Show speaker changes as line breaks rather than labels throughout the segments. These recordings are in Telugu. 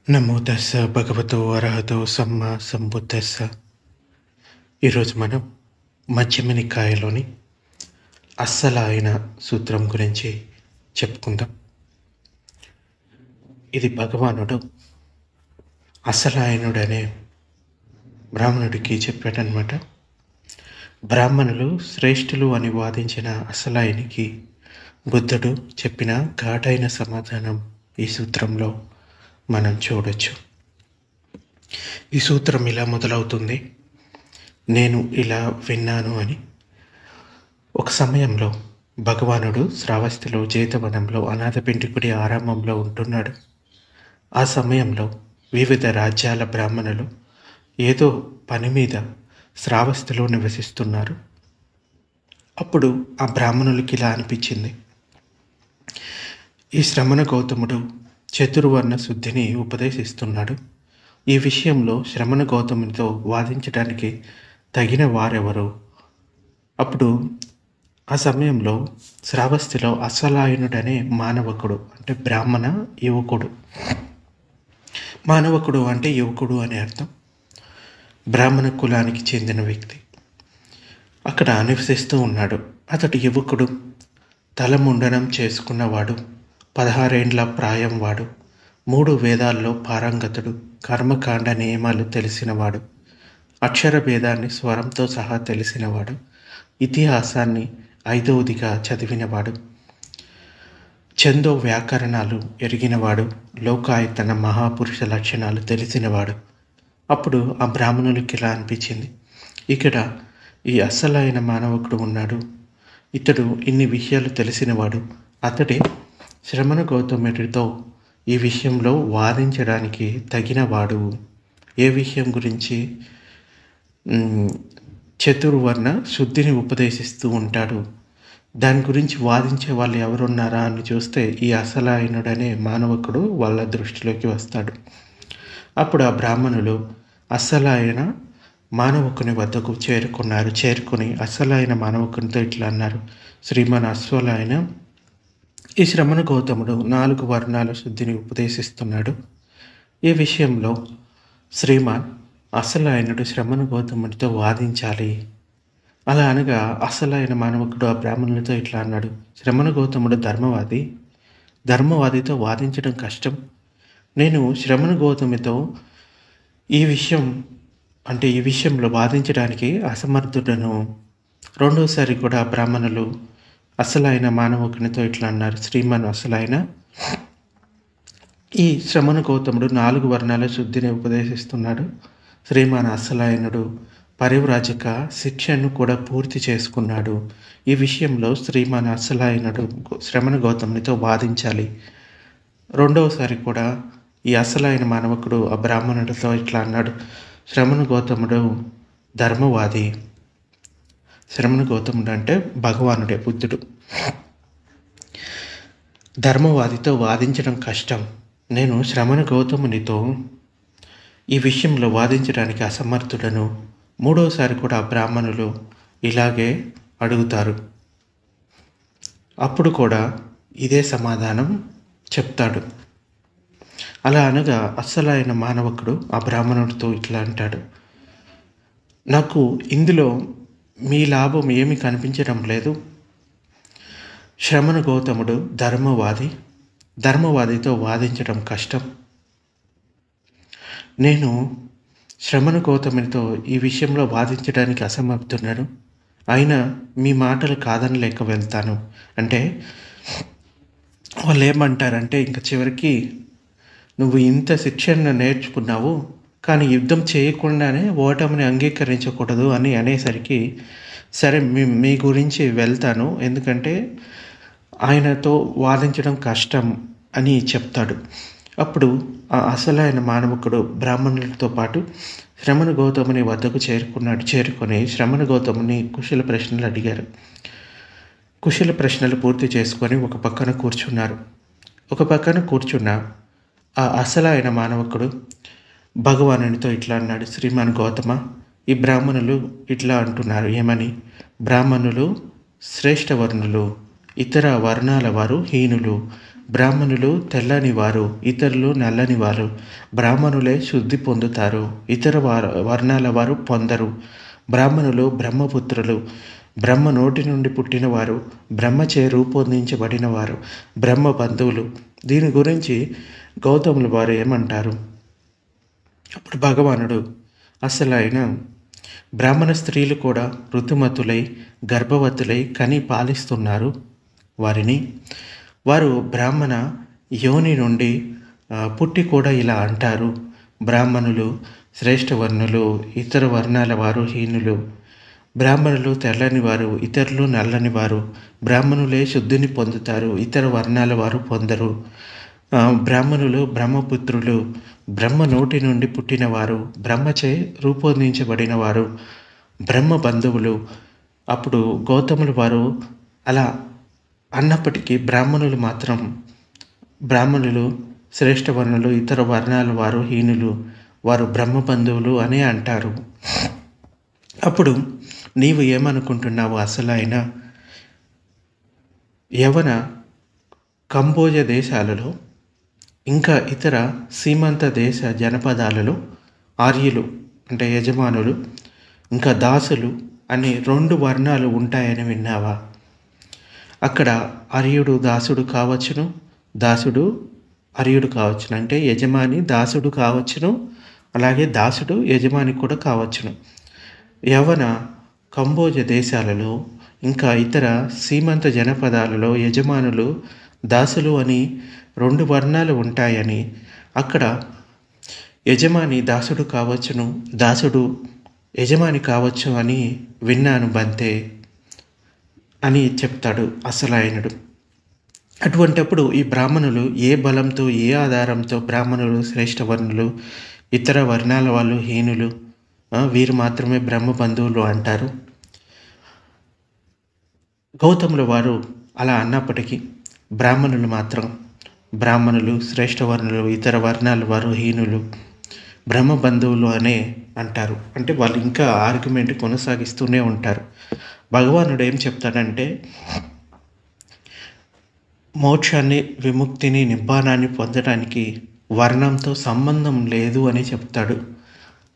నమో తస్స భగవతో అర్హతో సమ్మా సంబుద్ధస్స. ఈరోజు మనం మధ్యమ నికాయలోని అస్సలాయన సూత్రం గురించి చెప్పుకుందాం. ఇది భగవానుడు అసలాయనుడనే బ్రాహ్మణుడికి చెప్పాడనమాట. బ్రాహ్మణులు శ్రేష్ఠులు అని వాదించిన అసలాయనికి బుద్ధుడు చెప్పిన ఘాటైన సమాధానం ఈ సూత్రంలో మనం చూడొచ్చు. ఈ సూత్రం ఇలా మొదలవుతుంది: నేను ఇలా విన్నాను అని. ఒక సమయంలో భగవానుడు శ్రావస్తిలో జేతవనంలో అనాథపిండికుడి ఆరంభంలో ఉంటున్నాడు. ఆ సమయంలో వివిధ రాజ్యాల బ్రాహ్మణులు ఏదో పని మీద శ్రావస్తిలో నివసిస్తున్నారు. అప్పుడు ఆ బ్రాహ్మణులకి ఇలా అనిపించింది: ఈ శ్రమణ గౌతముడు చతుర్వర్ణ శుద్ధిని ఉపదేశిస్తున్నాడు. ఈ విషయంలో శ్రమణ గౌతమునితో వాదించడానికి తగిన వారెవరు? అప్పుడు ఆ సమయంలో శ్రావస్తిలో అసలాయనుడనే మానవకుడు అంటే బ్రాహ్మణ యువకుడు, మానవకుడు అంటే యువకుడు అని అర్థం, బ్రాహ్మణ కులానికి చెందిన వ్యక్తి అక్కడ నివసిస్తూ ఉన్నాడు. అతడు యువకుడు, తల ముండనం చేసుకున్నవాడు, 16 ఏండ్ల ప్రాయం వాడు, 3 వేదాల్లో పారంగతుడు, కర్మకాండ నియమాలు తెలిసినవాడు, అక్షర భేదాన్ని స్వరంతో సహా తెలిసినవాడు, ఇతిహాసాన్ని 5వదిగా చదివినవాడు, ఛందో వ్యాకరణాలు ఎరిగినవాడు, లోకాయతన మహాపురుష లక్షణాలు తెలిసినవాడు. అప్పుడు ఆ బ్రాహ్మణులకి ఇలా అనిపించింది: ఇక్కడ ఈ అసలైన మానవకుడు ఉన్నాడు, ఇతడు ఇన్ని విషయాలు తెలిసినవాడు, అతడే శ్రమణ గౌతముడితో ఈ విషయంలో వాదించడానికి తగినవాడు. ఏ విషయం గురించి? చతుర్వర్ణ శుద్ధిని ఉపదేశిస్తూ ఉంటాడు. దాని గురించి వాదించే వాళ్ళు ఎవరున్నారా అని చూస్తే ఈ అసలాయనుడనే మానవకుడు వాళ్ళ దృష్టిలోకి వస్తాడు. అప్పుడు ఆ బ్రాహ్మణులు అసలాయన మానవకుని వద్దకు చేరుకుని అసలాయన మానవకునితో ఇట్లా అన్నారు: శ్రీమాన్ అశ్వలాయన, ఈ శ్రమణ గౌతముడు 4 వర్ణాల శుద్ధిని ఉపదేశిస్తున్నాడు. ఈ విషయంలో శ్రీమాన్ అసలాయనుడు శ్రమణ గౌతముడితో వాదించాలి. అలా అనగా అసలైన మానవకుడు ఆ బ్రాహ్మణులతో ఇట్లా అన్నాడు: శ్రమణ గౌతముడు ధర్మవాదితో వాదించడం కష్టం. నేను శ్రమణ గౌతమితో ఈ విషయంలో వాదించడానికి అసమర్థుడను. రెండోసారి కూడా బ్రాహ్మణులు అసలైన మానవకునితో ఇట్లా అన్నారు: శ్రీమాన్ అసలైన, ఈ శ్రమణ గౌతముడు 4 వర్ణాల శుద్ధిని ఉపదేశిస్తున్నాడు. శ్రీమాన్ అసలైనడు పరివ్రాజక శిక్షను కూడా పూర్తి చేసుకున్నాడు. ఈ విషయంలో శ్రీమాన్ అసలైనడు శ్రమణ గౌతమునితో వాదించాలి. రెండవసారి కూడా ఈ అసలైన మానవకుడు ఆ బ్రాహ్మణుడితో ఇట్లా అన్నాడు: శ్రమణ గౌతముడు ధర్మవాది. శ్రమణ గౌతముడు అంటే భగవానుడే, బుద్ధుడు. ధర్మవాదితో వాదించడం కష్టం. నేను శ్రమణ గౌతమునితో ఈ విషయంలో వాదించడానికి అసమర్థుడను. మూడోసారి కూడా బ్రాహ్మణులు ఇలాగే అడుగుతారు. అప్పుడు కూడా ఇదే సమాధానం చెప్తాడు. అలా అనగా అసలైన మానవకుడు ఆ బ్రాహ్మణుడితో ఇట్లా అంటాడు: నాకు ఇందులో మీ లాభం ఏమీ కనిపించడం లేదు. శ్రమణ గౌతముడు ధర్మవాదితో వాదించడం కష్టం. నేను శ్రమణ గౌతమునితో ఈ విషయంలో వాదించడానికి అసమర్థున్నాను. అయినా మీ మాటలు కాదనలేక వెళ్తాను. అంటే వాళ్ళు ఏమంటారంటే, ఇంకా చివరికి నువ్వు ఇంత శిక్షణ నేర్చుకున్నావు, కానీ యుద్ధం చేయకుండానే ఓటమిని అంగీకరించకూడదు అని అనేసరికి, సరే మీ గురించి వెళ్తాను, ఎందుకంటే ఆయనతో వాదించడం కష్టం అని చెప్తాడు. అప్పుడు ఆ అసలైన మానవకుడు బ్రాహ్మణులతో పాటు శ్రమణ గౌతముని వద్దకు చేరుకొని శ్రమణ గౌతముని కుశల ప్రశ్నలు అడిగారు. కుశల ప్రశ్నలు పూర్తి చేసుకొని ఒక పక్కన కూర్చున్న ఆ అసలైన మానవకుడు భగవానునితో ఇట్లా అన్నాడు: శ్రీమాన్ గౌతమ, ఈ బ్రాహ్మణులు ఇట్లా అంటున్నారు. ఏమని? బ్రాహ్మణులు శ్రేష్ఠ వర్ణులు, ఇతర వర్ణాల వారు హీనులు, బ్రాహ్మణులు తెల్లని వారు, ఇతరులు నల్లని వారు. బ్రాహ్మణులే శుద్ధి పొందుతారు, ఇతర వర్ణాల వారు పొందరు. బ్రాహ్మణులు బ్రహ్మపుత్రులు, బ్రహ్మ నోటి నుండి పుట్టినవారు, బ్రహ్మచే రూపొందించబడినవారు, బ్రహ్మ బంధువులు. దీని గురించి గౌతముల వారు ఏమంటారు? అప్పుడు భగవానుడు, అసలు ఆయన బ్రాహ్మణ స్త్రీలు కూడా ఋతుమతులై గర్భవతులై కని పాలిస్తున్నారు వారిని. వారు బ్రాహ్మణ యోని నుండి పుట్టి కూడా ఇలా అంటారు, బ్రాహ్మణులు శ్రేష్ఠ వర్ణులు, ఇతర వర్ణాల వారు హీనులు. బ్రాహ్మణులు తెల్లని వారు, ఇతరులు నల్లని వారు. బ్రాహ్మణులే శుద్ధిని పొందుతారు, ఇతర వర్ణాల వారు పొందరు. బ్రాహ్మణులు బ్రహ్మపుత్రులు, బ్రహ్మ నోటి నుండి పుట్టినవారు, బ్రహ్మచే రూపొందించబడినవారు, బ్రహ్మ బంధువులు. అప్పుడు గౌతముల వారు అలా అన్నప్పటికీ బ్రాహ్మణులు శ్రేష్ఠ వర్ణులు, ఇతర వర్ణాల వారు హీనులు, వారు బ్రహ్మ బంధువులు అని అంటారు. అప్పుడు నీవు ఏమనుకుంటున్నావు? అసలు ఆయన యవన కంబోజ దేశాలలో ఇంకా ఇతర సీమంత దేశ జనపదాలలో ఆర్యులు అంటే యజమానులు, ఇంకా దాసులు అని 2 వర్ణాలు ఉంటాయని విన్నావా? అక్కడ ఆర్యుడు దాసుడు కావచ్చును, దాసుడు ఆర్యుడు కావచ్చును. అంటే యజమాని దాసుడు కావచ్చును, అలాగే దాసుడు యజమాని కూడా కావచ్చును. యవన కంబోజ దేశాలలో ఇంకా ఇతర సీమంత జనపదాలలో యజమానులు దాసులు అని 2 వర్ణాలు ఉంటాయని, అక్కడ యజమాని దాసుడు కావచ్చును, దాసుడు యజమాని కావచ్చు అని విన్నాను బంతే అని చెప్తాడు అసలాయనుడు. అటువంటప్పుడు ఈ బ్రాహ్మణులు ఏ బలంతో, ఏ ఆధారంతో బ్రాహ్మణులు శ్రేష్ఠ వర్ణులు, ఇతర వర్ణాల వాళ్ళు హీనులు, వీరు మాత్రమే బ్రహ్మ బంధువులు అంటారు? గౌతముల వారు అలా అన్నప్పటికీ బ్రాహ్మణులు శ్రేష్ఠ వర్ణులు, ఇతర వర్ణాల వారు హీనులు, బ్రహ్మ బంధువులు అనే అంటారు. అంటే వాళ్ళు ఇంకా ఆర్గ్యుమెంట్ కొనసాగిస్తూనే ఉంటారు. భగవానుడు ఏం చెప్తాడంటే, మోక్షాన్ని, విముక్తిని, నిబ్బానాన్ని పొందడానికి వర్ణంతో సంబంధం లేదు అని చెప్తాడు.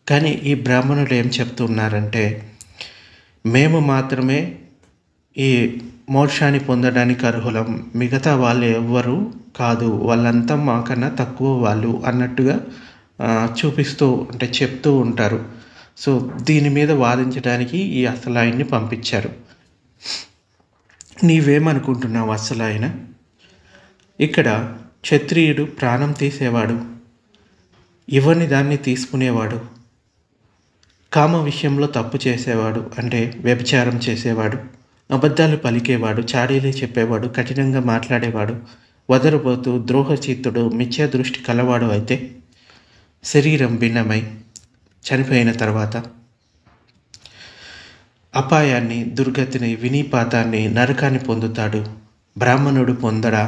కానీ ఈ బ్రాహ్మణులు ఏం చెప్తున్నారంటే, మేము మాత్రమే ఈ మోక్షాన్ని పొందడానికి అర్హులం, మిగతా వాళ్ళు ఎవ్వరు కాదు, వాళ్ళంతా మాకన్నా తక్కువ వాళ్ళు అన్నట్టుగా చెప్తూ ఉంటారు. సో దీని మీద వాదించడానికి ఈ అసలాయన్ని పంపించారు. నీవేమనుకుంటున్నావు? అసలాయన ఇక్కడ క్షత్రియుడు ప్రాణం తీసేవాడు, ఇవ్వని దాన్ని తీసుకునేవాడు, కామ విషయంలో తప్పు చేసేవాడు అంటే వ్యభిచారం చేసేవాడు, అబద్ధాలు పలికేవాడు, చాడీలు చెప్పేవాడు, కఠినంగా మాట్లాడేవాడు, వదరుపోతూ ద్రోహచిత్తుడు, మిథ్యా దృష్టి కలవాడు అయితే శరీరం భిన్నమై చనిపోయిన తర్వాత అపాయాన్ని, దుర్గతిని, వినీపాతాన్ని, నరకాన్ని పొందుతాడు. బ్రాహ్మణుడు పొందడా?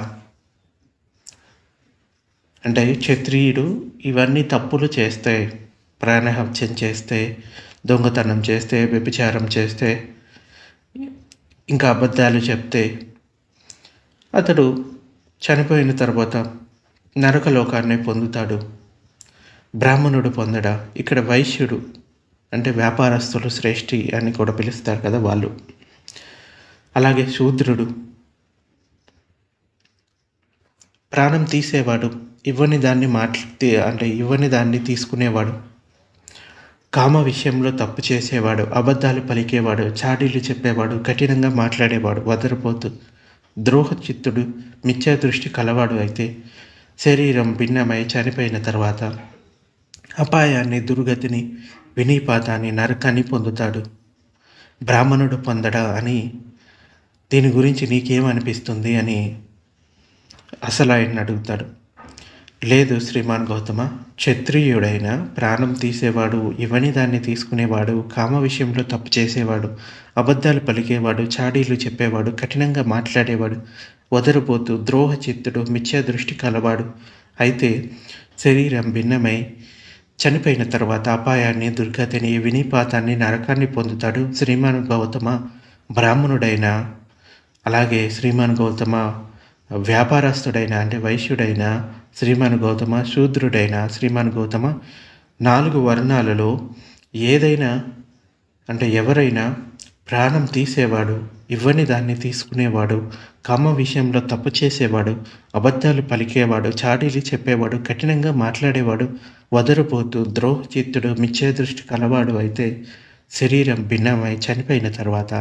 అంటే క్షత్రియుడు ఇవన్నీ తప్పులు చేస్తే, ప్రాణహత్యం చేస్తే, దొంగతనం చేస్తే, వ్యభిచారం చేస్తే, ఇంకా అబద్ధాలు చెప్తే అతడు చనిపోయిన తర్వాత నరకలోకాన్ని పొందుతాడు. బ్రాహ్మణుడు పొందడా? ఇక్కడ వైశ్యుడు అంటే వ్యాపారస్తులు, శ్రేష్ఠి అని కూడా పిలుస్తారు కదా వాళ్ళు, అలాగే శూద్రుడు, ప్రాణం తీసేవాడు, ఇవ్వని దాన్ని తీసుకునేవాడు, కామ విషయంలో తప్పు చేసేవాడు, అబద్ధాలు పలికేవాడు, చాడీలు చెప్పేవాడు, కఠినంగా మాట్లాడేవాడు, వదరపోతూ ద్రోహచిత్తుడు, మిథ్యా దృష్టి కలవాడు అయితే శరీరం భిన్నమై చనిపోయిన తర్వాత అపాయాన్ని, దుర్గతిని, వినీపాతాన్ని, నరకాన్ని పొందుతాడు. బ్రాహ్మణుడు పొందడా అని దీని గురించి నీకేమనిపిస్తుంది అని అసలు ఆయన అడుగుతాడు. లేదు శ్రీమాన్ గౌతమ, క్షత్రియుడైన ప్రాణం తీసేవాడు, ఇవని దాన్ని తీసుకునేవాడు, కామ విషయంలో తప్పు చేసేవాడు, అబద్ధాలు పలికేవాడు, చాడీలు చెప్పేవాడు, కఠినంగా మాట్లాడేవాడు, వదరుపోతూ ద్రోహచిత్తుడు, మిథ్యా దృష్టి కలవాడు అయితే శరీరం భిన్నమై చనిపోయిన తర్వాత అపాయాన్ని, దుర్గతిని, వినీపాతాన్ని, నరకాన్ని పొందుతాడు. శ్రీమాన్ గౌతమ బ్రాహ్మణుడైన, అలాగే శ్రీమాన్ గౌతమ వ్యాపారస్తుడైన అంటే వైశ్యుడైన శ్రీమాన్ గౌతమ, శూద్రుడైన శ్రీమాన్ గౌతమ, 4 వర్ణాలలో ఏదైనా అంటే ఎవరైనా ప్రాణం తీసేవాడు, ఇవ్వని దాన్ని తీసుకునేవాడు, కామ విషయంలో తప్పు చేసేవాడు, అబద్ధాలు పలికేవాడు, చాడీలు చెప్పేవాడు, కఠినంగా మాట్లాడేవాడు, వదరుపోతూ ద్రోహచిత్తుడు, మిథ్యాదృష్టి కలవాడు అయితే శరీరం భిన్నమై చనిపోయిన తర్వాత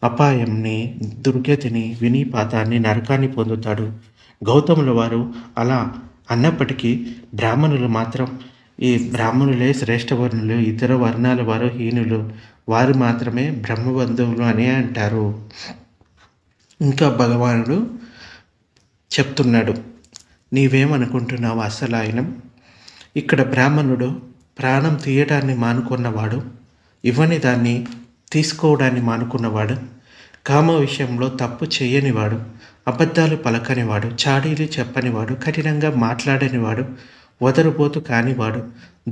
అపాయంని, దుర్గతిని, వినిపాతాన్ని, నరకాన్ని పొందుతాడు. గౌతముల వారు అలా అన్నప్పటికీ బ్రాహ్మణులు మాత్రం ఈ బ్రాహ్మణులే శ్రేష్ఠవర్ణులు, ఇతర వర్ణాల వారు హీనులు, వారు మాత్రమే బ్రహ్మబంధువులు అని అంటారు. ఇంకా భగవానుడు చెప్తున్నాడు, నీవేమనుకుంటున్నావు అసలు ఆయన? ఇక్కడ బ్రాహ్మణుడు ప్రాణం తీయడాన్ని మానుకున్నవాడు, ఇవ్వని దాన్ని తీసుకోవడాన్ని మానుకున్నవాడు, కామ విషయంలో తప్పు చేయనివాడు, అబద్ధాలు పలకనివాడు, చాడీలు చెప్పనివాడు, కఠినంగా మాట్లాడనివాడు, వదరుబోతు కానివాడు,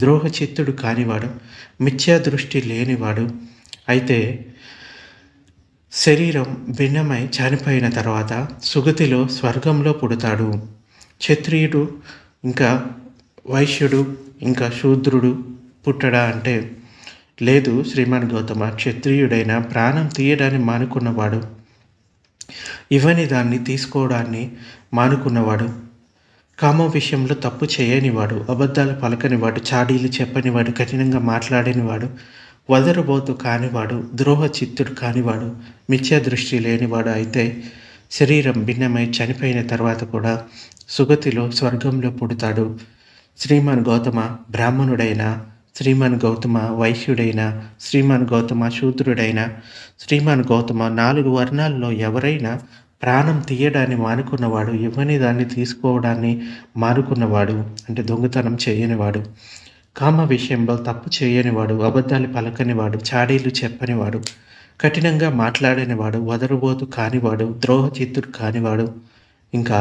ద్రోహచిత్తుడు కానివాడు, మిథ్యా దృష్టి లేనివాడు అయితే శరీరం భిన్నమై చనిపోయిన తర్వాత సుగతిలో స్వర్గంలో పుడతాడు. క్షత్రియుడు ఇంకా వైశ్యుడు ఇంకా శూద్రుడు పుట్టడా అంటే లేదు శ్రీమాన్ గౌతమ. క్షత్రియుడైన ప్రాణం తీయడాన్ని మానుకున్నవాడు, ఇవ్వని దాన్ని తీసుకోవడాన్ని మానుకున్నవాడు, కామ విషయంలో తప్పు చేయనివాడు, అబద్ధాలు పలకనివాడు, చాడీలు చెప్పనివాడు, కఠినంగా మాట్లాడనివాడు, వదరుబోతు కానివాడు, ద్రోహచిత్తుడు కానివాడు, మిథ్యా దృష్టి లేనివాడు అయితే శరీరం భిన్నమై చనిపోయిన తర్వాత కూడా సుగతిలో స్వర్గంలో పుడతాడు. శ్రీమాన్ గౌతమ బ్రాహ్మణుడైన, శ్రీమాన్ గౌతమ వైశ్యుడైన, శ్రీమాన్ గౌతమ శూద్రుడైన, శ్రీమాన్ గౌతమ 4 వర్ణాల్లో ఎవరైనా ప్రాణం తీయడాన్ని మానుకున్నవాడు, ఇవ్వని దాన్ని తీసుకోవడాన్ని మానుకున్నవాడు అంటే దొంగతనం చేయనివాడు, కామ విషయంలో తప్పు చేయనివాడు, అబద్ధాలు పలకనివాడు, చాడీలు చెప్పనివాడు, కఠినంగా మాట్లాడనివాడు, వదరుబోతు కానివాడు, ద్రోహచిత్తుడు కానివాడు, ఇంకా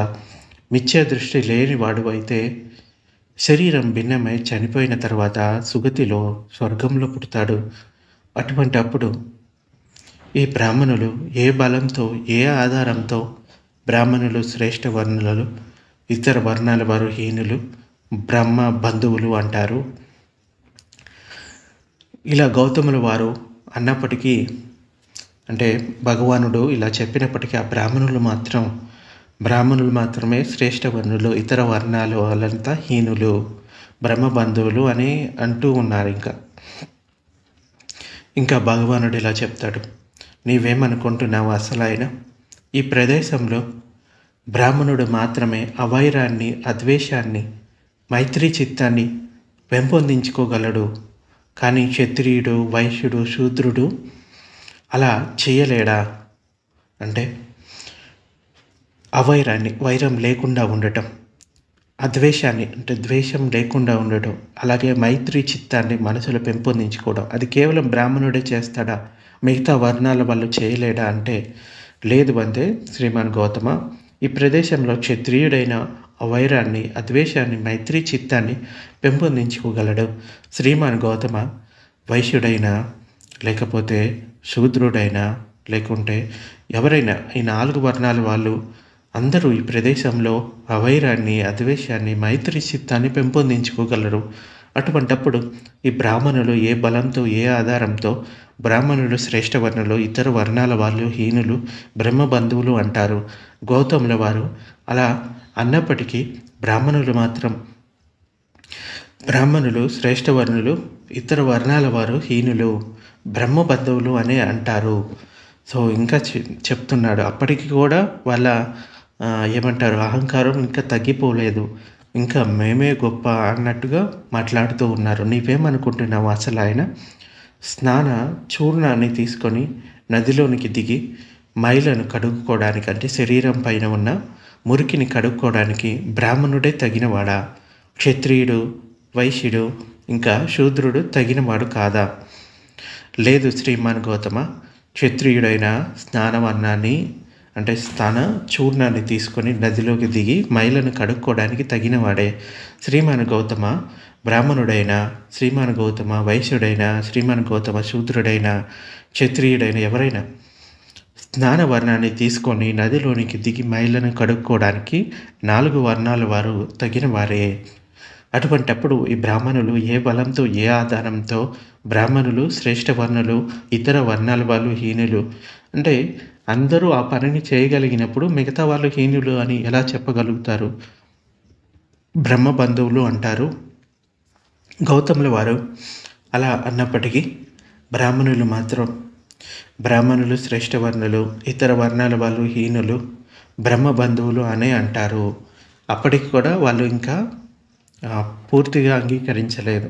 మిథ్యా దృష్టి లేనివాడు అయితే శరీరం భిన్నమై చనిపోయిన తర్వాత సుగతిలో స్వర్గంలో పుడతాడు. అటువంటి అప్పుడు ఈ బ్రాహ్మణులు ఏ బలంతో, ఏ ఆధారంతో బ్రాహ్మణులు శ్రేష్ఠ వర్ణులు, ఇతర వర్ణాల వారు హీనులు, బ్రహ్మ బంధువులు అంటారు. ఇలా గౌతముల వారు అన్నప్పటికీ అంటే భగవానుడు ఇలా చెప్పినప్పటికీ ఆ బ్రాహ్మణులు మాత్రమే శ్రేష్ఠ వర్ణులు, ఇతర వర్ణాలు వాళ్ళంతా హీనులు, బ్రహ్మ బంధువులు అని అంటూ ఉన్నారు. ఇంకా భగవానుడు ఇలా చెప్తాడు, నీవేమనుకుంటున్నావు అసలు ఆయన? ఈ ప్రదేశంలో బ్రాహ్మణుడు మాత్రమే అవైరాన్ని, అద్వేషాన్ని, మైత్రీ చిత్తాన్ని పెంపొందించుకోగలడు. కానీ క్షత్రియుడు, వైశ్యుడు, శూద్రుడు అలా చేయలేడా? అంటే అవైరాన్ని, వైరం లేకుండా ఉండటం, అద్వేషాన్ని అంటే ద్వేషం లేకుండా ఉండటం, అలాగే మైత్రి చిత్తాన్ని మనసులో పెంపొందించుకోవడం, అది కేవలం బ్రాహ్మణుడే చేస్తాడా, మిగతా వర్ణాల వాళ్ళు చేయలేడా అంటే లేదు అంతే శ్రీమాన్ గౌతమ. ఈ ప్రదేశంలో క్షత్రియుడైన అవైరాన్ని, అద్వేషాన్ని, మైత్రి చిత్తాన్ని పెంపొందించుకోగలడు. శ్రీమాన్ గౌతమ వైశ్యుడైనా లేకపోతే శూద్రుడైనా లేకుంటే ఎవరైనా ఈ 4 వర్ణాల వాళ్ళు అందరూ ఈ ప్రదేశంలో అవైరాన్ని, అద్వేషాన్ని, మైత్రి చిత్తాన్ని పెంపొందించుకోగలరు. అటువంటప్పుడు ఈ బ్రాహ్మణులు ఏ బలంతో, ఏ ఆధారంతో బ్రాహ్మణులు శ్రేష్ఠవర్ణులు, ఇతర వర్ణాల వాళ్ళు హీనులు, బ్రహ్మ బంధువులు అంటారు. గౌతముల వారు అలా అన్నప్పటికీ బ్రాహ్మణులు శ్రేష్ఠవర్ణులు, ఇతర వర్ణాల వారు హీనులు, బ్రహ్మ బంధువులు అని అంటారు. సో ఇంకా చెప్తున్నాడు, అప్పటికి కూడా వాళ్ళ ఏమంటారు అహంకారం ఇంకా తగ్గిపోలేదు, ఇంకా మేమే గొప్ప అన్నట్టుగా మాట్లాడుతూ ఉన్నారు. నీవేమనుకుంటున్నావు అసలు ఆయన? స్నాన చూర్ణాన్ని తీసుకొని నదిలోనికి దిగి మైలను కడుక్కోవడానికి అంటే శరీరం పైన ఉన్న మురికిని కడుక్కోవడానికి బ్రాహ్మణుడే తగినవాడా? క్షత్రియుడు, వైశ్యుడు ఇంకా శూద్రుడు తగినవాడు కాదా? లేదు శ్రీమాన్ గౌతమ, క్షత్రియుడైన స్నానవర్ణాన్ని అంటే స్నాన చూర్ణాన్ని తీసుకొని నదిలోకి దిగి మైలను కడుక్కోవడానికి తగినవాడే. శ్రీమాన్ గౌతమ బ్రాహ్మణుడైన, శ్రీమాన్ గౌతమ వైశ్యుడైన, శ్రీమాన్ గౌతమ శూద్రుడైన, క్షత్రియుడైన ఎవరైనా స్నానవర్ణాన్ని తీసుకొని నదిలోనికి దిగి మైళ్ళను కడుక్కోవడానికి 4 వర్ణాల వారు తగిన వారే. అటువంటప్పుడు ఈ బ్రాహ్మణులు ఏ బలంతో, ఏ ఆధారంతో బ్రాహ్మణులు శ్రేష్ఠ వర్ణులు, ఇతర వర్ణాల వాళ్ళు హీనులు? అంటే అందరూ ఆ పనిని చేయగలిగినప్పుడు మిగతా వాళ్ళు హీనులు అని ఎలా చెప్పగలుగుతారు? బ్రహ్మ బంధువులు అంటారు గౌతముల వారు. అలా అన్నప్పటికీ బ్రాహ్మణులు శ్రేష్ఠ వర్ణులు, ఇతర వర్ణాల వాళ్ళు హీనులు, బ్రహ్మ బంధువులు అనే అంటారు. అప్పటికి కూడా వాళ్ళు ఇంకా పూర్తిగా అంగీకరించలేదు.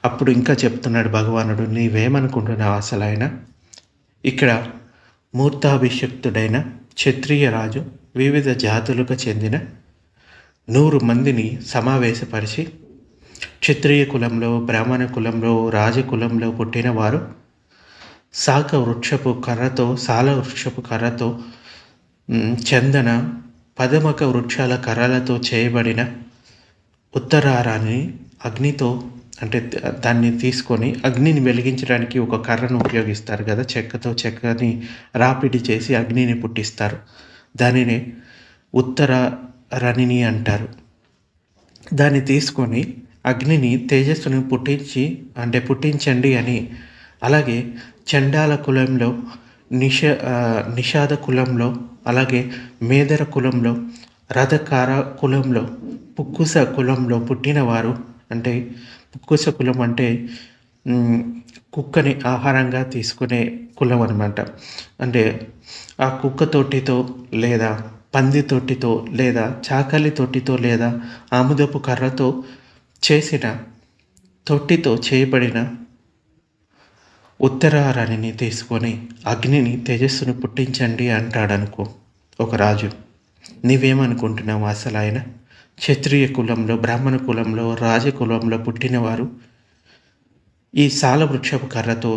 అప్పుడు ఇంకా చెప్తున్నాడు భగవానుడు, నీవేమనుకుంటున్నావు అసలు ఆయన? ఇక్కడ మూర్తాభిషక్తుడైన క్షత్రియ రాజు వివిధ జాతులకు చెందిన 100 మందిని సమావేశపరిచి, క్షత్రియ కులంలో, బ్రాహ్మణ కులంలో, రాజకులంలో పుట్టిన వారు సాల వృక్షపు కర్రతో, చందన పదమక వృక్షాల కర్రలతో చేయబడిన ఉత్తరారాన్ని అగ్నితో, అంటే దాన్ని తీసుకొని అగ్నిని వెలిగించడానికి ఒక కర్రను ఉపయోగిస్తారు కదా, చెక్కని రాపిడి చేసి అగ్నిని పుట్టిస్తారు. దానిని ఉత్తరారణిని అంటారు. దాన్ని తీసుకొని అగ్నిని తేజస్సును పుట్టించండి అని. అలాగే చండాల కులంలో, నిషాద కులంలో, అలాగే మేదర కులంలో, రథకార కులంలో, పుక్కుస కులంలో పుట్టినవారు, అంటే పుక్కుస కులం అంటే కుక్కని ఆహారంగా తీసుకునే కులం అన్నమాట. అంటే ఆ కుక్క తొట్టితో లేదా పంది తొట్టితో లేదా చాకలి తొట్టితో లేదా ఆముదపు కర్రతో చేసిన తొట్టితో చేయబడిన ఉత్తరారాణిని తీసుకొని అగ్నిని తేజస్సును పుట్టించండి అంటాడనుకో ఒక రాజు. నీవేమనుకుంటున్నావు అసలు ఆయన? క్షత్రియ కులంలో, బ్రాహ్మణ కులంలో, రాజకులంలో పుట్టినవారు ఈ సాల వృక్షపు కర్రతో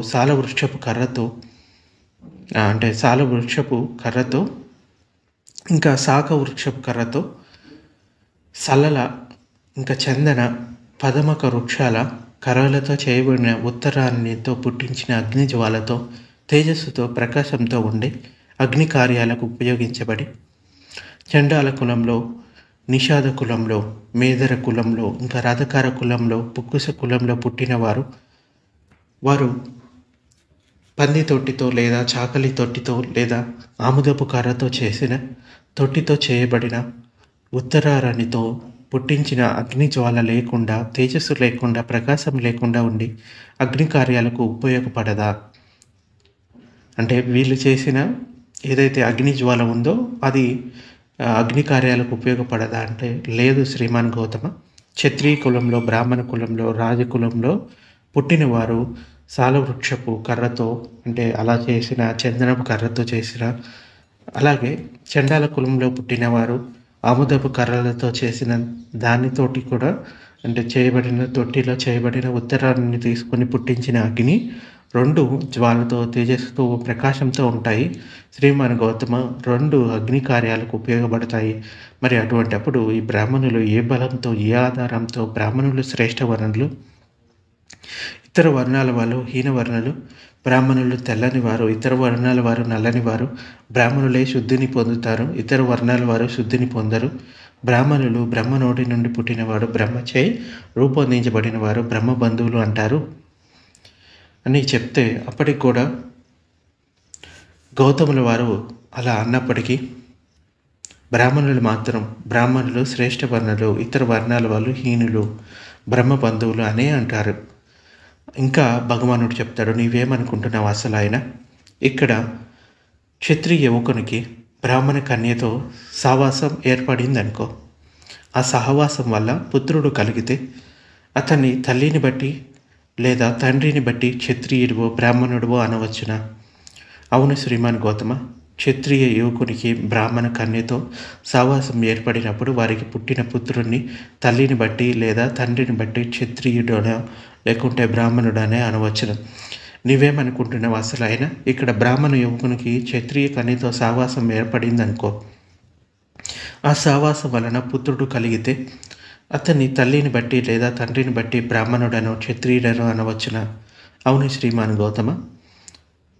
ఇంకా శాఖ వృక్షపు కర్రతో, సల్లల ఇంకా చందన పదమక వృక్షాల కర్రలతో చేయబడిన ఉత్తరాన్నితో పుట్టించిన అగ్ని జ్వాలతో, తేజస్సుతో, ప్రకాశంతో ఉండి అగ్ని కార్యాలకు ఉపయోగించబడి చండాల కులంలో, నిషాద కులంలో, మేదర కులంలో, ఇంకా రథకార కులంలో, పుక్కుస కులంలో పుట్టినవారు వారు పంది తొట్టితో లేదా చాకలి తొట్టితో లేదా ఆముదపు కర్రతో చేసిన తొట్టితో చేయబడిన ఉత్తరారాణితో పుట్టించిన అగ్ని జ్వాల లేకుండా, తేజస్సు లేకుండా, ప్రకాశం లేకుండా ఉండి అగ్ని కార్యాలకు ఉపయోగపడదా? అంటే వీళ్ళు చేసిన ఏదైతే అగ్ని జ్వాల ఉందో అది అగ్ని కార్యాలకు ఉపయోగపడదా అంటే లేదు శ్రీమాన్ గౌతమ. క్షత్రియ కులంలో, బ్రాహ్మణ కులంలో, రాజకులంలో పుట్టినవారు సాలవృక్షపు కర్రతో, అంటే అలా చేసిన చందనపు కర్రతో చేసిన, అలాగే చండాల కులంలో పుట్టినవారు ఆముదపు కర్రలతో చేసిన దానితోటి కూడా, అంటే తొట్టిలో చేయబడిన ఉత్తరాన్ని తీసుకొని పుట్టించిన అగ్ని 2 జ్వాలతో, తేజస్సుతో, ప్రకాశంతో ఉంటాయి శ్రీమాన్ గౌతమ. 2 అగ్ని కార్యాలకు ఉపయోగపడతాయి. మరి అటువంటప్పుడు ఈ బ్రాహ్మణులు ఏ బలంతో, ఏ ఆధారంతో బ్రాహ్మణులు శ్రేష్ఠ వర్ణులు, ఇతర వర్ణాల వాళ్ళు హీనవర్ణులు? బ్రాహ్మణులు తెల్లని వారు, ఇతర వర్ణాల వారు నల్లని వారు. బ్రాహ్మణులే శుద్ధిని పొందుతారు, ఇతర వర్ణాల వారు శుద్ధిని పొందరు. బ్రాహ్మణులు బ్రహ్మ నోటి నుండి పుట్టినవాడు, బ్రహ్మచే రూపొందించబడిన వారు బ్రహ్మ బంధువులు అంటారు అని చెప్తే, అప్పటికి కూడా గౌతముల వారు అలా అన్నప్పటికీ బ్రాహ్మణులు శ్రేష్ఠ వర్ణులు, ఇతర వర్ణాల వాళ్ళు హీనులు, బ్రహ్మ బంధువులు అనే అంటారు. ఇంకా భగవానుడు చెప్తాడు, నీవేమనుకుంటున్నావు అసలు ఆయన? ఇక్కడ క్షత్రియ యువకునికి బ్రాహ్మణ కన్యతో సహవాసం ఏర్పడిందనుకో. ఆ సహవాసం వల్ల పుత్రుడు కలిగితే అతన్ని తల్లిని బట్టి లేదా తండ్రిని బట్టి క్షత్రియుడివో బ్రాహ్మణుడివో అనవచ్చునా? అవును శ్రీమాన్ గౌతమ. క్షత్రియ యువకునికి బ్రాహ్మణ కన్యతో సహవాసం ఏర్పడినప్పుడు వారికి పుట్టిన పుత్రుడిని తల్లిని బట్టి లేదా తండ్రిని బట్టి క్షత్రియుడనో లేకుంటే బ్రాహ్మణుడనే అనవచ్చును. నీవేమనుకుంటున్నావు అసలు ఆయన? ఇక్కడ బ్రాహ్మణ యువకునికి క్షత్రియ కన్యతో సహవాసం ఏర్పడిందనుకో. ఆ సహవాసం వలన పుత్రుడు కలిగితే అతన్ని తల్లిని బట్టి లేదా తండ్రిని బట్టి బ్రాహ్మణుడనో క్షత్రియుడనో అనవచ్చునా? అవును శ్రీమాన్ గౌతమ.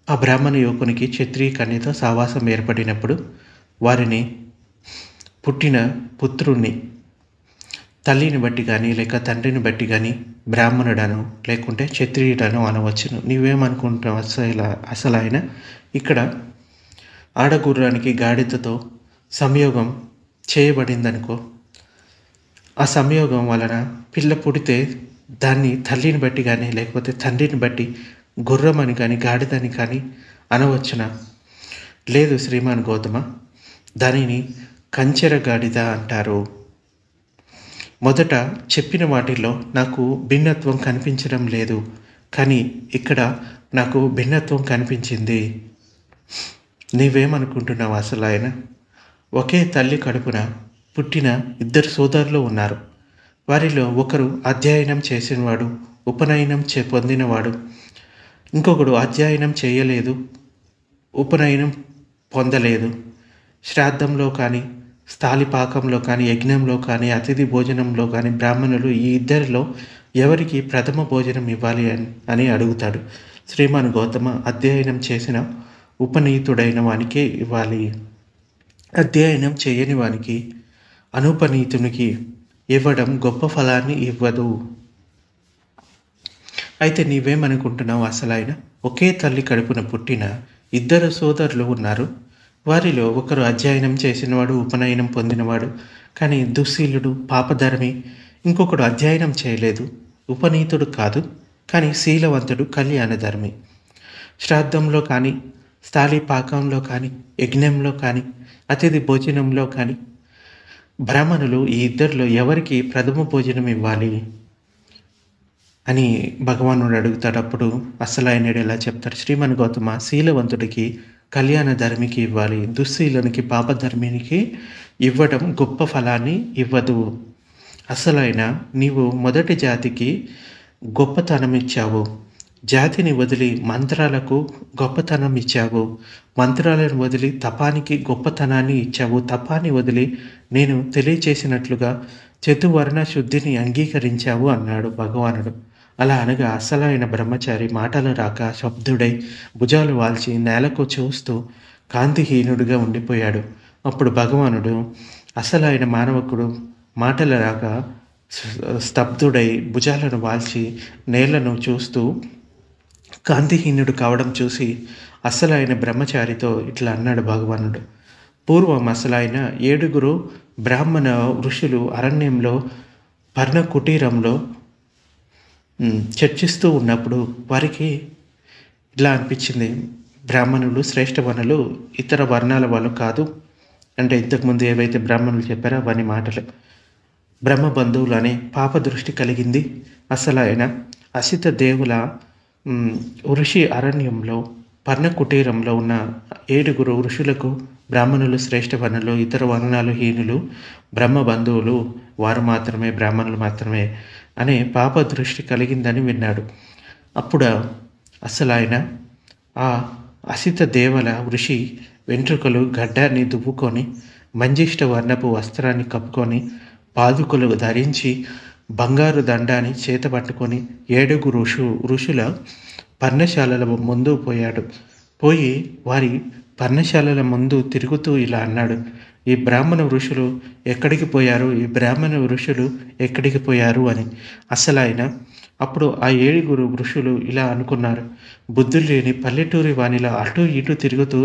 ఆ బ్రాహ్మణ యువకునికి క్షత్రియ కన్యతో సావాసం ఏర్పడినప్పుడు వారిని పుట్టిన పుత్రుణ్ణి తల్లిని బట్టి కానీ లేక తండ్రిని బట్టి కానీ బ్రాహ్మణుడను లేకుంటే క్షత్రియుడను అనవచ్చును. నీవేమనుకుంటున్నావు? అసలు ఆయన ఇక్కడ ఆడగుర్రానికి గాడిదతో సంయోగం చేయబడిందనుకో, ఆ సంయోగం వలన పిల్ల పుడితే దాన్ని తల్లిని బట్టి కానీ లేకపోతే తండ్రిని బట్టి గుర్రం అని కానీ గాడిదని కానీ అనవచ్చునా? లేదు శ్రీమాన్ గౌతమ, దానిని కంచెర గాడిద అంటారు. మొదట చెప్పిన వాటిల్లో నాకు భిన్నత్వం కనిపించడం లేదు, కానీ ఇక్కడ నాకు భిన్నత్వం కనిపించింది. నీవేమనుకుంటున్నావు? అసలు ఆయన ఒకే తల్లి కడుపున పుట్టిన ఇద్దరు సోదరులు ఉన్నారు. వారిలో ఒకరు అధ్యయనం చేసినవాడు, ఉపనయనం పొందినవాడు. ఇంకొకడు అధ్యయనం చేయలేదు, ఉపనయనం పొందలేదు. శ్రాద్ధంలో కానీ స్థాళిపాకంలో కానీ యజ్ఞంలో కానీ అతిథి భోజనంలో కానీ బ్రాహ్మణులు ఈ ఇద్దరిలో ఎవరికి ప్రథమ భోజనం ఇవ్వాలి అని అడుగుతాడు. శ్రీమాన్ గౌతమ, అధ్యయనం చేసిన ఉపనీతుడైన వానికే ఇవ్వాలి. అధ్యయనం చేయని వానికి అనుపనీతునికి ఇవ్వడం గొప్ప ఫలాన్ని ఇవ్వదు. అయితే నీవేమనుకుంటున్నావు? అసలు ఆయన ఒకే తల్లి కడుపున పుట్టిన ఇద్దరు సోదరులు ఉన్నారు. వారిలో ఒకరు అధ్యయనం చేసినవాడు, ఉపనయనం పొందినవాడు, కానీ దుశ్శీలుడు, పాపధర్మి. ఇంకొకడు అధ్యయనం చేయలేదు, ఉపనీతుడు కాదు, కానీ శీలవంతుడు, కళ్యాణధర్మి. శ్రాద్ధంలో కానీ స్థాళిపాకంలో కానీ యజ్ఞంలో కానీ అతిథి భోజనంలో కానీ బ్రాహ్మణులు ఈ ఇద్దరిలో ఎవరికి ప్రథమ భోజనం ఇవ్వాలి అని భగవానుడు అడుగుతాడు. అప్పుడు అసలు ఆయన ఎలా చెప్తాడు? శ్రీమన్ గౌతమ, శీలవంతుడికి కళ్యాణ ధర్మికి ఇవ్వాలి, దుశ్శీలునికి పాపధర్మినికి ఇవ్వడం గొప్ప ఫలాన్ని ఇవ్వదు. అసలైన నీవు మొదటి జాతికి గొప్పతనం ఇచ్చావు, జాతిని వదిలి మంత్రాలకు గొప్పతనం ఇచ్చావు, మంత్రాలను వదిలి తపానికి గొప్పతనాన్ని ఇచ్చావు, తపాన్ని వదిలి నేను తెలియచేసినట్లుగా చతువర్ణ శుద్ధిని అంగీకరించావు అన్నాడు భగవానుడు. అలా అనగా అసలైన బ్రహ్మచారి మాటలు రాక శబ్దుడై భుజాలు వాల్చి నేలకు చూస్తూ కాంతిహీనుడిగా ఉండిపోయాడు. అప్పుడు భగవానుడు అసలైన మానవకుడు మాటలు రాక స్తబ్దుడై భుజాలను వాల్చి నేలను చూస్తూ కాంతిహీనుడు కావడం చూసి అసలైన బ్రహ్మచారితో ఇట్లా అన్నాడు భగవానుడు. పూర్వం అసలైన 7 బ్రాహ్మణ ఋషులు అరణ్యంలో పర్ణ కుటీరంలో చర్చిస్తూ ఉన్నప్పుడు వారికి ఇలా అనిపించింది, బ్రాహ్మణులు శ్రేష్ఠ వర్ణులు ఇతర వర్ణాల వాళ్ళు కాదు. అంటే ఇంతకుముందు ఏవైతే బ్రాహ్మణులు చెప్పారో అవన్నీ మాటలు. బ్రహ్మ బంధువులు అనే పాప దృష్టి కలిగింది. అసలైన అసిత దేవుల ఋషి అరణ్యంలో పర్ణ కుటీరంలో ఉన్న 7 ఋషులకు బ్రాహ్మణులు శ్రేష్ఠ వర్ణులు, ఇతర వర్ణాలు హీనులు, బ్రహ్మ బంధువులు వారు మాత్రమే బ్రాహ్మణులు మాత్రమే అనే పాప దృష్టి కలిగిందని విన్నాడు. అప్పుడు అసలు ఆయన ఆ అసిత దేవల ఋషి వెంట్రుకలు గడ్డాన్ని దువ్వుకొని మంజిష్ట వర్ణపు వస్త్రాన్ని కప్పుకొని పాదుకలు ధరించి బంగారు దండాన్ని చేత పట్టుకొని 7 ఋషుల పర్ణశాలల ముందు పోయి వారి పర్ణశాలల ముందు తిరుగుతూ ఇలా అన్నాడు, ఈ బ్రాహ్మణ ఋషులు ఎక్కడికి పోయారు, ఈ బ్రాహ్మణ ఋషులు ఎక్కడికి పోయారు అని. అసలు ఆయన అప్పుడు ఆ 7 ఋషులు ఇలా అనుకున్నారు, బుద్ధులు లేని పల్లెటూరి వానిలా అటు ఇటు తిరుగుతూ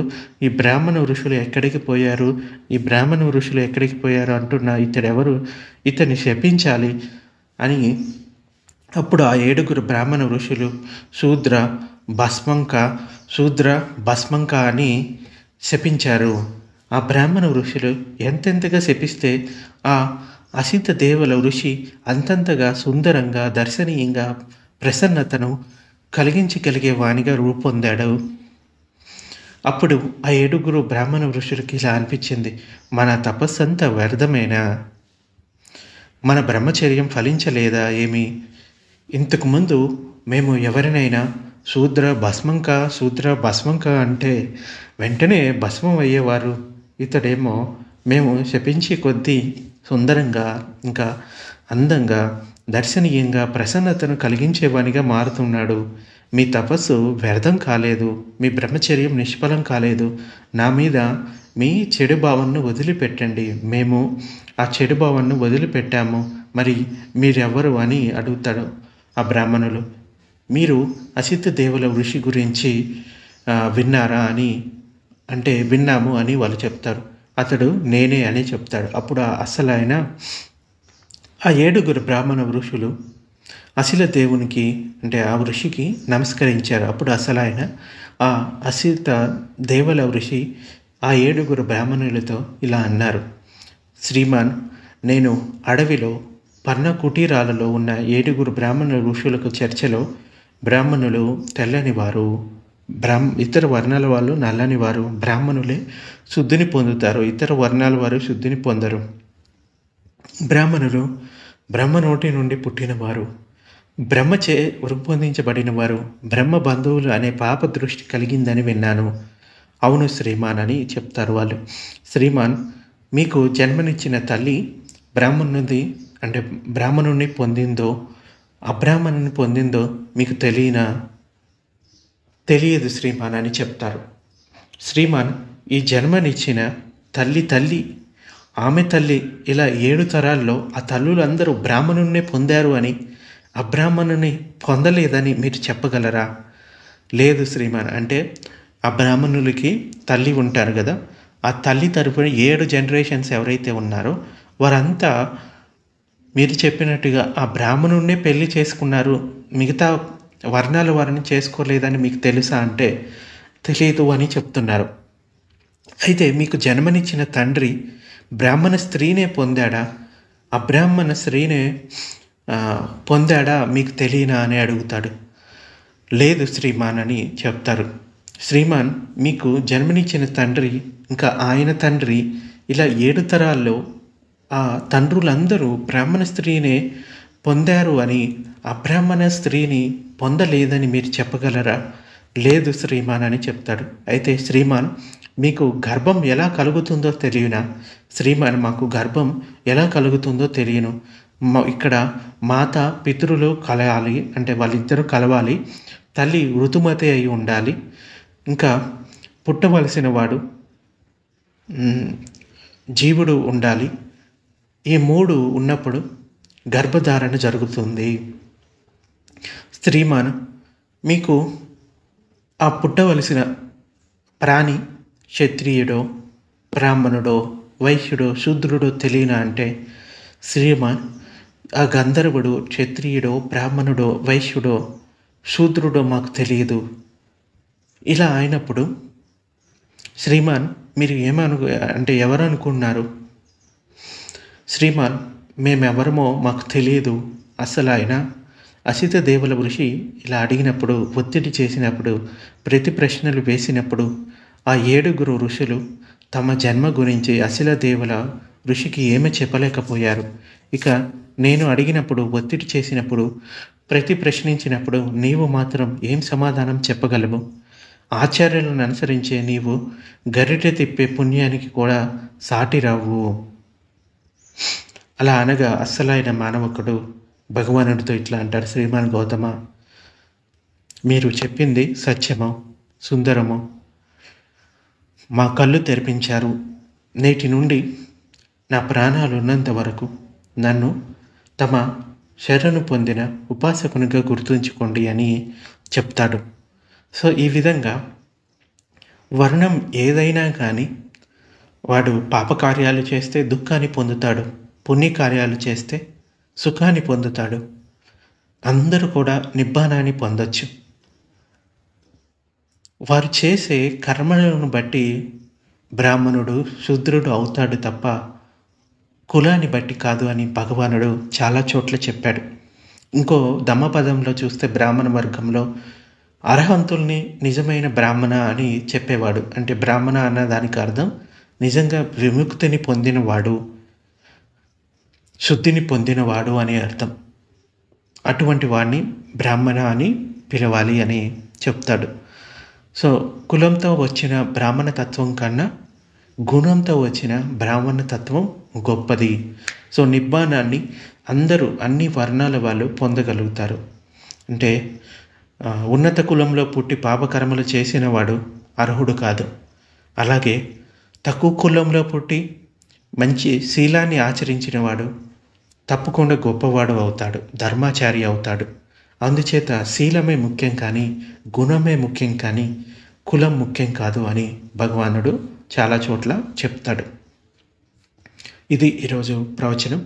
ఈ బ్రాహ్మణ ఋషులు ఎక్కడికి పోయారు, ఈ బ్రాహ్మణ ఋషులు ఎక్కడికి పోయారు అంటున్న ఇతడెవరు, ఇతన్ని శపించాలి అని. అప్పుడు ఆ 7 బ్రాహ్మణ ఋషులు శూద్ర భస్మంక అని శపించారు. ఆ బ్రాహ్మణ ఋషులు ఎంతెంతగా శపిస్తే ఆ అసిత దేవుల ఋషి అంతంతగా సుందరంగా దర్శనీయంగా ప్రసన్నతను కలిగించగలిగే వానిగా రూపొందాడు. అప్పుడు ఆ 7 బ్రాహ్మణ ఋషులకి ఇలా అనిపించింది, మన తపస్సంతా వ్యర్థమేనా, మన బ్రహ్మచర్యం ఫలించలేదా ఏమి? ఇంతకుముందు మేము ఎవరినైనా శూద్ర భస్మంక అంటే వెంటనే భస్మం అయ్యేవారు. ఇతడేమో మేము శపించి కొద్దీ సుందరంగా ఇంకా అందంగా దర్శనీయంగా ప్రసన్నతను కలిగించేవానిగా మారుతున్నాడు. మీ తపస్సు వ్యర్థం కాలేదు, మీ బ్రహ్మచర్యం నిష్ఫలం కాలేదు. నా మీద మీ చెడు భావనను వదిలిపెట్టండి. మేము ఆ చెడు భావనను వదిలిపెట్టాము. మరి మీరెవరు అని అడుగుతాడు ఆ బ్రాహ్మణులు. మీరు అసిత దేవుల ఋషి గురించి విన్నారా అని అంటే విన్నాము అని వాళ్ళు చెప్తారు. అతడు నేనే అని చెప్తాడు. అప్పుడు అసలు ఆయన ఆ 7 బ్రాహ్మణ ఋషులు అసిల దేవునికి అంటే ఆ ఋషికి నమస్కరించారు. అప్పుడు అసలు ఆయన ఆ అసిత దేవుల ఋషి ఆ 7 బ్రాహ్మణులతో ఇలా అన్నారు. శ్రీమాన్, నేను అడవిలో పర్ణ కుటీరాలలో ఉన్న 7 బ్రాహ్మణ ఋషులకు చర్చలో బ్రాహ్మణులు తెల్లని వారు, ఇతర వర్ణాల వాళ్ళు నల్లని వారు, బ్రాహ్మణులే శుద్ధిని పొందుతారు, ఇతర వర్ణాల వారు శుద్ధిని పొందరు. బ్రాహ్మణులు బ్రహ్మ నోటి నుండి పుట్టినవారు, బ్రహ్మచే రూపొందించబడిన వారు, బ్రహ్మ బంధువులు అనే పాప దృష్టి కలిగిందని విన్నాను. అవును శ్రీమాన్ అని చెప్తారు వాళ్ళు. శ్రీమాన్, మీకు జన్మనిచ్చిన తల్లి బ్రాహ్మణుడి అంటే బ్రాహ్మణుని పొందిందో అబ్రాహ్మణుని పొందిందో మీకు తెలియదు శ్రీమాన్ అని చెప్తారు. శ్రీమాన్, ఈ జన్మనిచ్చిన తల్లి ఆమె తల్లి ఇలా 7 తరాల్లో ఆ తల్లులందరూ బ్రాహ్మణున్నే పొందారు అని అబ్రాహ్మణుని పొందలేదని మీరు చెప్పగలరా? లేదు శ్రీమాన్. అంటే ఆ బ్రాహ్మణులకి తల్లి ఉంటారు కదా, ఆ తల్లి తరపున 7 జనరేషన్స్ ఎవరైతే ఉన్నారో వారంతా మీరు చెప్పినట్టుగా ఆ బ్రాహ్మణున్నే పెళ్లి చేసుకున్నారు, మిగతా వర్ణాల వారిని చేసుకోలేదని మీకు తెలుసా అంటే తెలియదు అని చెప్తున్నారు. అయితే మీకు జన్మనిచ్చిన తండ్రి బ్రాహ్మణ స్త్రీనే పొందాడా, అబ్రాహ్మణ స్త్రీనే పొందాడా మీకు తెలియనా అని అడుగుతాడు. లేదు శ్రీమాన్ అని చెప్తారు. శ్రీమాన్, మీకు జన్మనిచ్చిన తండ్రి ఇంకా ఆయన తండ్రి ఇలా 7 తరాల్లో ఆ తండ్రులందరూ బ్రాహ్మణ స్త్రీనే పొందారు అని అబ్రాహ్మణ స్త్రీని పొందలేదని మీరు చెప్పగలరా? లేదు శ్రీమాన్ అని చెప్తాడు. అయితే శ్రీమాన్, మీకు గర్భం ఎలా కలుగుతుందో తెలియనా? శ్రీమాన్, మాకు గర్భం ఎలా కలుగుతుందో తెలియను. ఇక్కడ మాత పితరులు కలవాలి అంటే వాళ్ళిద్దరూ కలవాలి, తల్లి ఋతుమతి అయి ఉండాలి, ఇంకా పుట్టవలసిన వాడు జీవుడు ఉండాలి. ఈ 3 ఉన్నప్పుడు గర్భధారణ జరుగుతుంది. శ్రీమాన్, మీకు ఆ పుట్టవలసిన ప్రాణి క్షత్రియుడో బ్రాహ్మణుడో వైశ్యుడో శూద్రుడో తెలియనా అంటే శ్రీమాన్, ఆ గంధర్వుడు క్షత్రియుడో బ్రాహ్మణుడో వైశ్యుడో శూద్రుడో మాకు తెలియదు. ఇలా అయినప్పుడు శ్రీమాన్, మీరు అంటే ఎవరు అనుకున్నారు? శ్రీమాన్, మేమెవరమో మాకు తెలియదు. అసలు ఆయన అసిత దేవుల ఋషి ఇలా అడిగినప్పుడు, ఒత్తిడి చేసినప్పుడు, ప్రతి ప్రశ్నలు వేసినప్పుడు ఆ 7 ఋషులు తమ జన్మ గురించి అసిల దేవుల ఋషికి ఏమీ చెప్పలేకపోయారు. ఇక నేను అడిగినప్పుడు, ఒత్తిడి చేసినప్పుడు, ప్రతి ప్రశ్నించినప్పుడు నీవు మాత్రం ఏం సమాధానం చెప్పగలవు? ఆచార్యులను అనుసరించే నీవు గరిటె తిప్పే పుణ్యానికి కూడా సాటి రావు. అలా అనగా అస్సలైన మానవకుడు భగవానుడితో ఇట్లా అంటారు. శ్రీమాన్ గౌతమ, మీరు చెప్పింది సత్యమో సుందరమో మా కళ్ళు తెరిపించారు. నేటి నుండి నా ప్రాణాలు ఉన్నంత వరకు నన్ను తమ శరణు పొందిన ఉపాసకునిగా గుర్తుంచుకోండి అని చెప్తాడు. సో ఈ విధంగా వర్ణం ఏదైనా కానీ వాడు పాపకార్యాలు చేస్తే దుఃఖాన్ని పొందుతాడు, పుణ్యకార్యాలు చేస్తే సుఖాన్ని పొందుతాడు. అందరూ కూడా నిబ్బానాన్ని పొందొచ్చు. వారు చేసే కర్మలను బట్టి బ్రాహ్మణుడు శూద్రుడు అవుతాడు తప్ప కులాన్ని బట్టి కాదు అని భగవానుడు చాలా చోట్ల చెప్పాడు. ఇంకో ధమ్మపదంలో చూస్తే బ్రాహ్మణ వర్గంలో అర్హంతుల్ని నిజమైన బ్రాహ్మణ అని చెప్పేవాడు. అంటే బ్రాహ్మణ అన్న దానికి అర్థం నిజంగా విముక్తిని పొందినవాడు, శుద్ధిని పొందినవాడు అని అర్థం. అటువంటి వాడిని బ్రాహ్మణ అని పిలవాలి అని చెప్తాడు. సో కులంతో వచ్చిన బ్రాహ్మణ తత్వం కన్నా గుణంతో వచ్చిన బ్రాహ్మణ తత్వం గొప్పది. సో నిబ్బానాన్ని అందరూ అన్ని వర్ణాల వాళ్ళు పొందగలుగుతారు. అంటే ఉన్నత కులంలో పుట్టి పాపకర్మలు చేసినవాడు అర్హుడు కాదు. అలాగే తక్కువ కులంలో పుట్టి మంచి శీలాన్ని ఆచరించినవాడు తప్పకుండా గొప్పవాడు అవుతాడు, ధర్మాచారి అవుతాడు. అందుచేత శీలమే ముఖ్యం కానీ, గుణమే ముఖ్యం కానీ, కులం ముఖ్యం కాదు అని భగవానుడు చాలా చోట్ల చెప్తాడు. ఇది ఈరోజు ప్రవచనం.